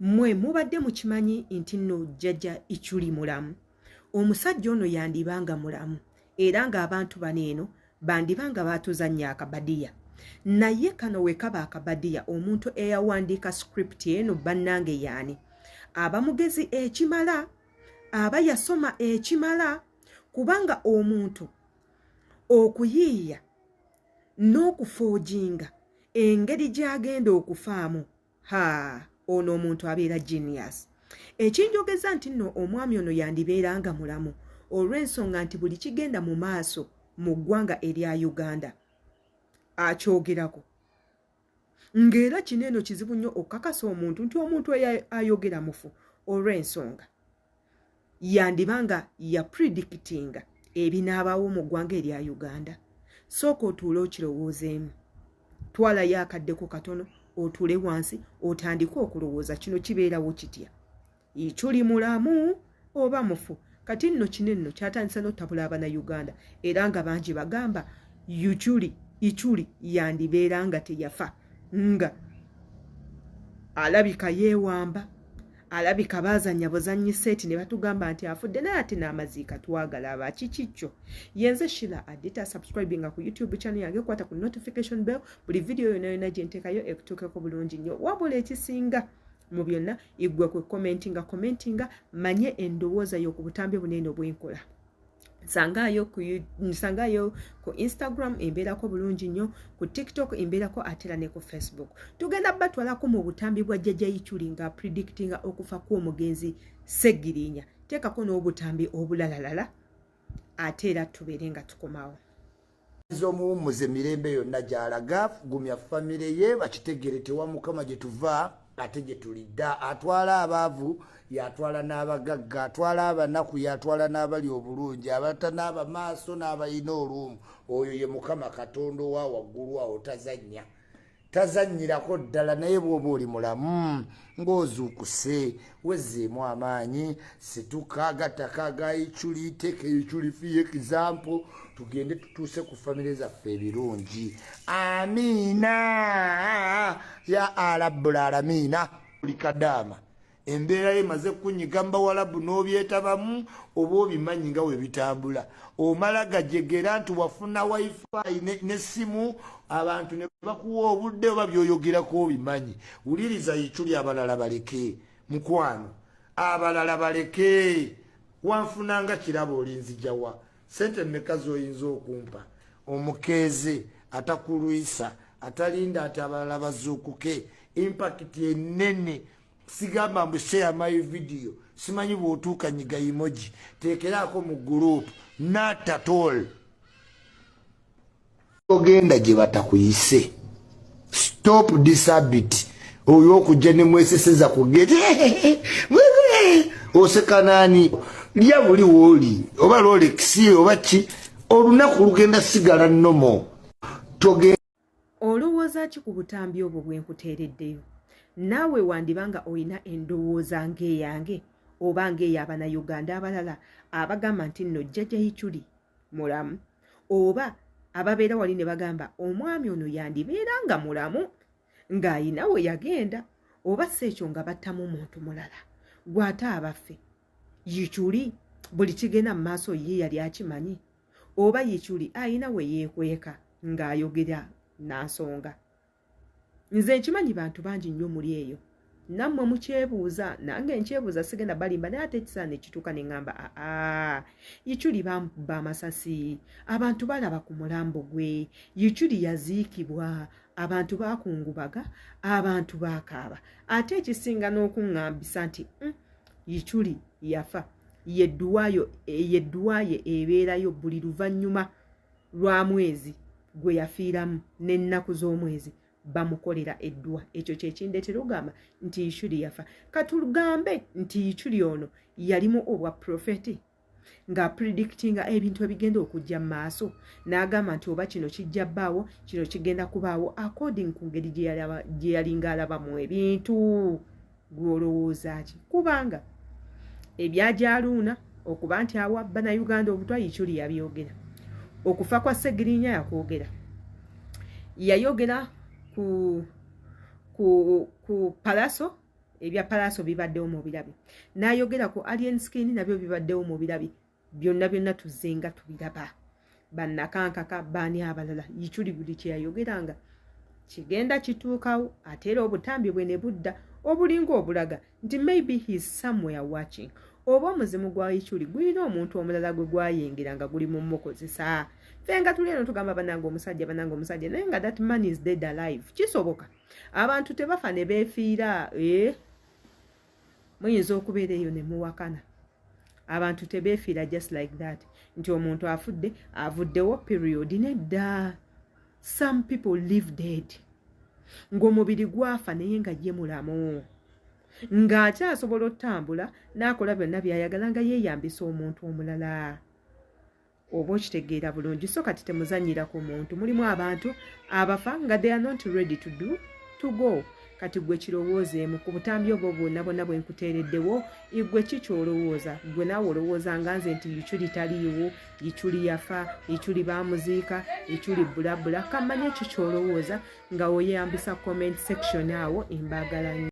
mwe mubadde mukimanyi nti nno jjajja Ichuli mulamu. Omusajja ono yandibanga mulamu era ng'abantu bano eno bandibanga baatuzannya akabadiya. Naye kano we kaba akabadiya omuntu eyawandiika script eno bannange yaani aba mugezi ekimala, aba yasoma ekimala, kubanga omuntu okuyiiya n'okufoojinga engeri gy'agenda okufaamu, ono omuntu abeera genius. Ekinjogeza nti nno omwami ono yandibeeranga mulamu olw'ensonga nti buli kigenda mu maaso mu ggwanga erya Uganda akyogerako. Ng'era kino eno kizibu nnyo okukakasa omuntu nti omuntu ayogera mufu, olw'ensonga yandibanga yapredictinga ebinaabaawo mu ggwanga erya Uganda. Sooka otuule okirowoozeemu, twalayo akaddeko katono, otuule wansi otandike okulowooza kino kibeerawo kitya. Ichuli mulamu oba mufu? Kati nno kino nno kyatandisa n'otabula Abannayuganda era nga bangi bagamba Ichuli yandibeera nga teyafa, nga alabika yeewamba, alabika baazanya buzanyisa eti ne batugamba nti afudde, naye ate n'amaziika twagala abakikikyo. Yenze Sheila Adita, subscribinga ku YouTube channel yange, kwata ku notification bell, buli video yonna gye nteekayo ekutuukeko bulungi nnyo. Wabula ekisinga mu byonna igwe kwe commentinga manye endowooza yo ku butambi bunene obwenkola. Nsangayo ku Instagram embeerako bulungi nnyo, ku TikTok embeerako atera ne ku Facebook. Tugenda batwalako mu butambi bwa jjajja Ichuli nga predictinga okufa kw'omugenzi Ssegirinya. Teekako n'obutambi obulalalala ate era tubeere nga tukomawo. Omuwummuza emirembe yonna gy'alaga, gumya famire ye bakitegere tewa Mukama gye tuva ate gye tulidda. Atwala abaavu yatwala n'abagagga, atwala abanaku yatwala n'abali obulungi, abatanaaba maaso n'abalina oluumu. Oyo ye Mukama Katonda owa waggulu awo tazannya, tazannyirako ddala. Naye bw'oba oli mulamu ng'ozuukuse wezzeemu amaanyi, situka gataka ga Ichuli, teeka Ichuli fiye example, tugende tutuuse ku famire zaffe ebirungi. Amiina ya Arabbul Aalamiina. Buli kadaama embeera emaze kunyiga mbawalabu n'obyetabamu oba obimanyi nga we bitambula. Omala gajegera nti wafuna wifi n'essimu, abantu ne bakuwa obudde oba byoyogerako obimanyi. Wuliriza Ichuli, abalala baleke mukwano, abalala baleke. Wanfunanga kirabo olinzijawa, sente mmeka z'oyinza okumpa? Omukeeze atakulwisa, atalinda ati abalala bazuukuke. Impact ennene. Sigamba mbu share my video, simanyi bw'otuuka nyiga emoji, teekeraako mu group, not at all. Ogenda gye batakuyise. Stop this habit. Oyo okujja ne mweseseza ku gate. Oseka nani? Lya buli wooli, oba Rolex oba ki, olunaku lugenda sigala nnomo. Olowooza ki ku butambi obwo bwe nkuteereddeyo? Naawe wandibanga oyina endowooza ng'eyange oba ng'ey'Abannayuganda abalala abagamba nti nno jjajja Ichuli mulamu, oba ababeera wali ne bagamba omwami ono yandibeeranga mulamu ng'ayina we yagenda, oba si ekyo nga battamu omuntu mulala gw'ate abaffe. Ichuli buli kigenda mu maaso ye yali akimanyi, oba Ichuli ayina we yeekweka ng'ayogera n'asonga. Nze nkimanyi bantu bangi nnyo muli eyo, nammwe mukyebuuza, nange nkyebuuza, sigenda balimba, naye ate ekisaana ekituuka ne ŋŋamba Ichuli bamukuba amasasi, abantu balaba ku mulambo gwe, Ichuli yaziikibwa, abantu baakungubaga, abantu baakaaba. Ate ekisinga n'okuŋŋambisa nti Ichuli yafa, yedduwa ye ebeerayo buli luvannyuma lwa mwezi gwe yafiiramu n'ennaku z'omwezi bamukolera eddwa. Ekyo kyekindeetera ogamba nti Ichuli yafa. Katugambe nti Ichuli ono yalimu obwa profeti nga predictinga ebintu ebigenda okujja mu maaso, n'agamba nti oba kino kijja bbaawo, kino kigenda kubaawo according ku ngeri gye yalinga alabamu ebintu. Gw'olowooza ki? Kubanga ebyajaluuna okuba nti awa Bannayuganda obutwa Ichuli yabyogera. Okufa kwa Ssegirinya yakwogera. Yayogera ku Palaso ebya palaaso bibaddewo mu birabi n'ayogera ku alien skin nabyo bibaddewo mu birabi byonna tuzenga tubiraba bannakankaka baani abalala yikyuli buli kye yayogeranga kigenda kituukawo ate era obutambi bwe ne budda obulinga obulaga nti maybe he's somewhere watching oba omuzimu gwa yikyuli gulina omuntu omulala gwe gwayengera nga guli mu mukozesa ffe nga tuli eno tugamba bananga omusajja naye nga that man is dead alive kisoboka abantu tebafa ne beefiira muyinza okubeera eyo ne muwakana abantu tebeefiira just like that nti omuntu afudde avuddewo period nedda some people live dead ng'omubiri gwafa naye nga ye mulamu ng'akyasobola otambula n'akola byonna by'ayagala nga yeeyambisa omuntu omulala oba okitegeera bulungi so kati temuzannyira ku muntu mulimu abantu abafa nga they are not ready to go kati gwe kirowoozeemu ku butambi obwo bwonna bwe nkuteereddewo igwe kikyolowooza gwe naawe olowooza nga nze nti yikyuli taliiwo yikyuli yafa yikyuli baamuziika yikyuli bulabula kamanye kikyolowooza nga oyambisa comment section awo embaagala nnyo